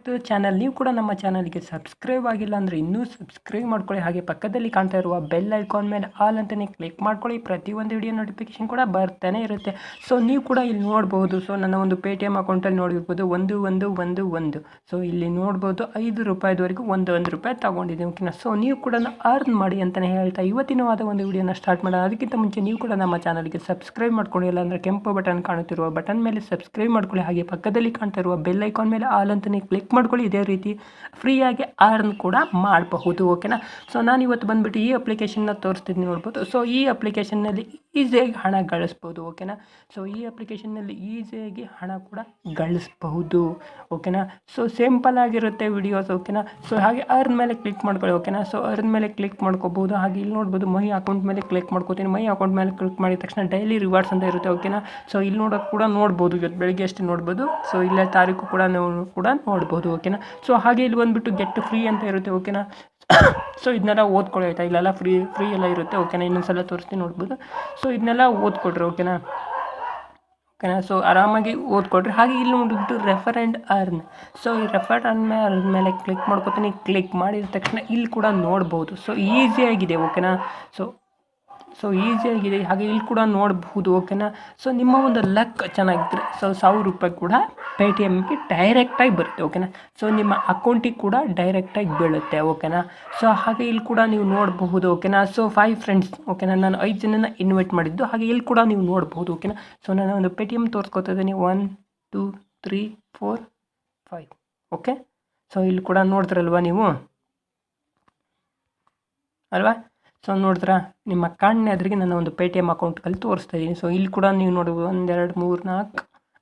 To channel. ನೀವು ಕೂಡ ನಮ್ಮ ಚಾನಲ್ಗೆ ಸಬ್ಸ್ಕ್ರೈಬ್ ಆಗಿಲ್ಲ ಅಂದರೆ ಇನ್ನೂ ಸಬ್ಸ್ಕ್ರೈಬ್ ಮಾಡ್ಕೊಳ್ಳಿ. ಹಾಗೆ ಪಕ್ಕದಲ್ಲಿ ಕಾಣ್ತಾ ಇರುವ ಬೆಲ್ ಐಕಾನ್ ಮೇಲೆ ಆಲ್ ಅಂತಲೇ ಕ್ಲಿಕ್ ಮಾಡ್ಕೊಳ್ಳಿ. ಪ್ರತಿಯೊಂದು ವಿಡಿಯೋ ನೋಟಿಫಿಕೇಶನ್ ಕೂಡ ಬರ್ತಾನೆ ಇರುತ್ತೆ. ಸೊ ನೀವು ಕೂಡ ಇಲ್ಲಿ ನೋಡ್ಬೋದು. ಸೊ ನನ್ನ ಒಂದು ಪೇಟಿಎಮ್ ಅಕೌಂಟಲ್ಲಿ ನೋಡಿರ್ಬೋದು 1111. ಸೊ ಇಲ್ಲಿ ನೋಡ್ಬೋದು ₹5ವರೆಗೂ ಒಂದು ರೂಪಾಯಿ ತೊಗೊಂಡಿದ್ದೀನಿ. ಓಕೆನಾ. ಸೊ ನೀವು ಕೂಡ ಅರ್ನ್ ಮಾಡಿ ಅಂತಲೇ ಹೇಳ್ತಾ ಇವತ್ತಿನವಾದ ಒಂದು ವಿಡಿಯೋನ ಸ್ಟಾರ್ಟ್ ಮಾಡೋಣ. ಅದಕ್ಕಿಂತ ಮುಂಚೆ ನೀವು ಕೂಡ ನಮ್ಮ ಚಾನಲ್ಗೆ ಸಬ್ಸ್ಕ್ರೈಬ್ ಮಾಡ್ಕೊಂಡಿಲ್ಲ ಅಂದರೆ ಕೆಂಪು ಬಟನ್ ಕಾಣುತ್ತಿರುವ ಬಟನ್ ಮೇಲೆ ಸಬ್ಸ್ಕ್ರೈಬ್ ಮಾಡ್ಕೊಳ್ಳಿ. ಹಾಗೆ ಪಕ್ಕದಲ್ಲಿ ಕಾಣ್ತಾ ಇರುವ ಬೆಲ್ ಐಕಾನ್ ಮೇಲೆ ಆಲ್ ಅಂತಲೇ ಕ್ಲಿಕ್ ಮಾಡ್ಕೊಳ್ಳಿ. ಇದೇ ರೀತಿ ಫ್ರೀಯಾಗಿ ಅರ್ನ್ ಕೂಡ ಮಾಡಬಹುದು. ಓಕೆನಾ. ಸೊ ನಾನು ಇವತ್ತು ಬಂದುಬಿಟ್ಟು ಈ ಅಪ್ಲಿಕೇಶನ್ನ ತೋರಿಸ್ತಿದ್ದೀನಿ, ನೋಡ್ಬೋದು. ಸೊ ಈ ಅಪ್ಲಿಕೇಶನ್ನಲ್ಲಿ ಈಸಿಯಾಗಿ ಹಣ ಗಳಿಸ್ಬೋದು. ಓಕೆನಾ. ಸೊ ಈ ಅಪ್ಲಿಕೇಶನ್ನಲ್ಲಿ ಈಸಿಯಾಗಿ ಹಣ ಕೂಡ ಗಳಿಸಬಹುದು. ಓಕೆನಾ. ಸೊ ಸಿಂಪಲ್ ಆಗಿರುತ್ತೆ ವಿಡಿಯೋಸ್. ಓಕೆನಾ. ಸೊ ಹಾಗೆ ಅರ್ನ್ ಮೇಲೆ ಕ್ಲಿಕ್ ಮಾಡ್ಕೊಳ್ಳಿ. ಓಕೆನಾ. ಸೊ ಅರ್ನ್ ಮೇಲೆ ಕ್ಲಿಕ್ ಮಾಡ್ಕೋಬಹುದು. ಹಾಗೆ ಇಲ್ಲಿ ನೋಡ್ಬೋದು ಮೈ ಅಕೌಂಟ್ ಮೇಲೆ ಕ್ಲಿಕ್ ಮಾಡ್ಕೋತೀನಿ. ಮೈ ಅಕೌಂಟ್ ಮೇಲೆ ಕ್ಲಿಕ್ ಮಾಡಿದ ತಕ್ಷಣ ಡೈಲಿ ರಿವಾರ್ಡ್ಸ್ ಅಂತ ಇರುತ್ತೆ. ಓಕೆನಾ. ಸೊ ಇಲ್ಲಿ ನೋಡೋಕೆ ಕೂಡ ನೋಡ್ಬೋದು, ಇವತ್ತು ಬೆಳಿಗ್ಗೆ ಅಷ್ಟೇ ನೋಡ್ಬೋದು. ಸೊ ಇಲ್ಲೇ ತಾರೀಕು ಕೂಡ ನಾವು ಕೂಡ ನೋಡ್ಬೋದು. ಓಕೆನಾ. ಸೊ ಹಾಗೆ ಇಲ್ಲಿ ಬಂದುಬಿಟ್ಟು ಗೆಟ್ ಫ್ರೀ ಅಂತ ಇರುತ್ತೆ. ಓಕೆನಾ. ಸೊ ಇದನ್ನೆಲ್ಲ ಓದ್ಕೊಳ್ಳಿ ಆಯಿತಾ. ಇಲ್ಲೆಲ್ಲ ಫ್ರೀ ಎಲ್ಲ ಇರುತ್ತೆ. ಓಕೆನಾ. ಇನ್ನೊಂದ್ಸಲ ತೋರಿಸ್ತೀನಿ, ನೋಡ್ಬೋದು. ಸೊ ಇದನ್ನೆಲ್ಲ ಓದ್ಕೊಡ್ರಿ. ಓಕೆನಾ. ಓಕೆನಾ. ಸೊ ಆರಾಮಾಗಿ ಓದ್ಕೊಡ್ರಿ. ಹಾಗೆ ಇಲ್ಲಿ ನೋಡಿಬಿಟ್ಟು ರೆಫರ್ ಆ್ಯಂಡ್ ಅರ್ನ್. ಸೊ ಈ ರೆಫರ್ ಅರ್ನ್ ಮೇಲೆ ಕ್ಲಿಕ್ ಮಾಡ್ಕೊತೀನಿ. ಕ್ಲಿಕ್ ಮಾಡಿದ ತಕ್ಷಣ ಇಲ್ಲಿ ಕೂಡ ನೋಡ್ಬೋದು. ಸೊ ಈಸಿಯಾಗಿದೆ. ಓಕೆನಾ. ಸೊ ಈಸಿಯಾಗಿದೆ. ಹಾಗೆ ಇಲ್ಲಿ ಕೂಡ ನೋಡಬಹುದು. ಓಕೆನಾ. ಸೊ ನಿಮ್ಮ ಒಂದು ಲಕ್ ಚೆನ್ನಾಗಿದ್ದರೆ ಸೊ ₹1000 ಕೂಡ ಪೇಟಿಎಮ್ಗೆ ಡೈರೆಕ್ಟಾಗಿ ಬರುತ್ತೆ. ಓಕೆನಾ. ಸೊ ನಿಮ್ಮ ಅಕೌಂಟಿಗೆ ಕೂಡ ಡೈರೆಕ್ಟಾಗಿ ಬೀಳುತ್ತೆ. ಓಕೆನಾ. ಸೊ ಹಾಗೆ ಇಲ್ಲಿ ಕೂಡ ನೀವು ನೋಡಬಹುದು. ಓಕೆನಾ. So 5 friends. ಓಕೆನಾ. ನಾನು 5 ಜನನ ಇನ್ವೈಟ್ ಮಾಡಿದ್ದು. ಹಾಗೆ ಇಲ್ಲಿ ಕೂಡ ನೀವು ನೋಡಬಹುದು. ಓಕೆನಾ. ಸೊ ನಾನು ಒಂದು ಪೇಟಿಎಮ್ ತೋರಿಸ್ಕೊತಾ ಇದ್ದೀನಿ. 1 2 3 4 5. ಓಕೆ. ಸೊ ಇಲ್ಲಿ ಕೂಡ ನೋಡ್ತಿರಲ್ವ ನೀವು ಅಲ್ವಾ. ಸೊ ನೋಡಿದ್ರಾ, ನಿಮ್ಮ ಕಣ್ಣ ಎದುರಿಗೆ ನನ್ನ ಒಂದು ಪೇಟಿಎಮ್ ಅಕೌಂಟ್ಗಳಲ್ಲಿ ತೋರಿಸ್ತಾ ಇದ್ದೀನಿ. ಸೊ ಇಲ್ಲಿ ಕೂಡ ನೀವು ನೋಡ್ಬೋದು 1 2 3 4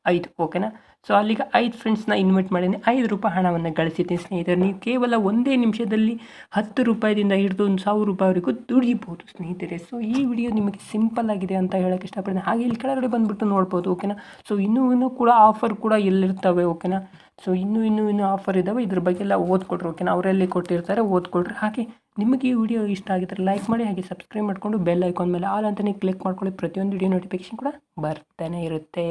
5. ಓಕೆನಾ. ಸೊ ಅಲ್ಲಿಗೆ 5 ಫ್ರೆಂಡ್ಸ್ನ ಇನ್ವೈಟ್ ಮಾಡೀನಿ. ₹5 ಹಣವನ್ನು ಗಳಿಸಿದ್ದೀನಿ ಸ್ನೇಹಿತರೆ. ನೀವು ಕೇವಲ ಒಂದೇ ನಿಮಿಷದಲ್ಲಿ ₹10ದಿಂದ ಹಿಡಿದು ₹1000ವರೆಗೂ ದುಡಿಬೋದು ಸ್ನೇಹಿತರೆ. ಸೊ ಈ ವಿಡಿಯೋ ನಿಮಗೆ ಸಿಂಪಲ್ ಆಗಿದೆ ಅಂತ ಹೇಳೋಕ್ಕೆ ಇಷ್ಟಪಡ್ತೀನಿ. ಹಾಗೆ ಇಲ್ಲಿ ಕೆಳಗಡೆ ಬಂದುಬಿಟ್ಟು ನೋಡ್ಬೋದು. ಓಕೆನಾ. ಸೊ ಇನ್ನೂ ಕೂಡ ಆಫರ್ ಕೂಡ ಎಲ್ಲಿರ್ತವೆ. ಓಕೆನಾ. ಸೊ ಇನ್ನೂ ಆಫರ್ ಇದ್ದಾವೆ. ಇದ್ರ ಬಗ್ಗೆ ಎಲ್ಲ ಓದ್ಕೊಡ್ರಿ. ಓಕೆನಾ. ಅವರೆಲ್ಲಿ ಕೊಟ್ಟಿರ್ತಾರೆ ಓದ್ಕೊಡ್ರಿ. ಹಾಗೆ ನಿಮಗೆ ಈ ವಿಡಿಯೋ ಇಷ್ಟ ಆಗಿದ್ದರೆ ಲೈಕ್ ಮಾಡಿ. ಹಾಗೆ ಸಬ್ಸ್ಕ್ರೈಬ್ ಮಾಡಿಕೊಂಡು ಬೆಲ್ ಐಕಾನ್ ಮೇಲೆ ಆಲ್ ಅಂತಲೇ ಕ್ಲಿಕ್ ಮಾಡ್ಕೊಳ್ಳಿ. ಪ್ರತಿಯೊಂದು ವಿಡಿಯೋ ನೋಟಿಫಿಕೇಶನ್ ಕೂಡ ಬರ್ತಾನೆ ಇರುತ್ತೆ.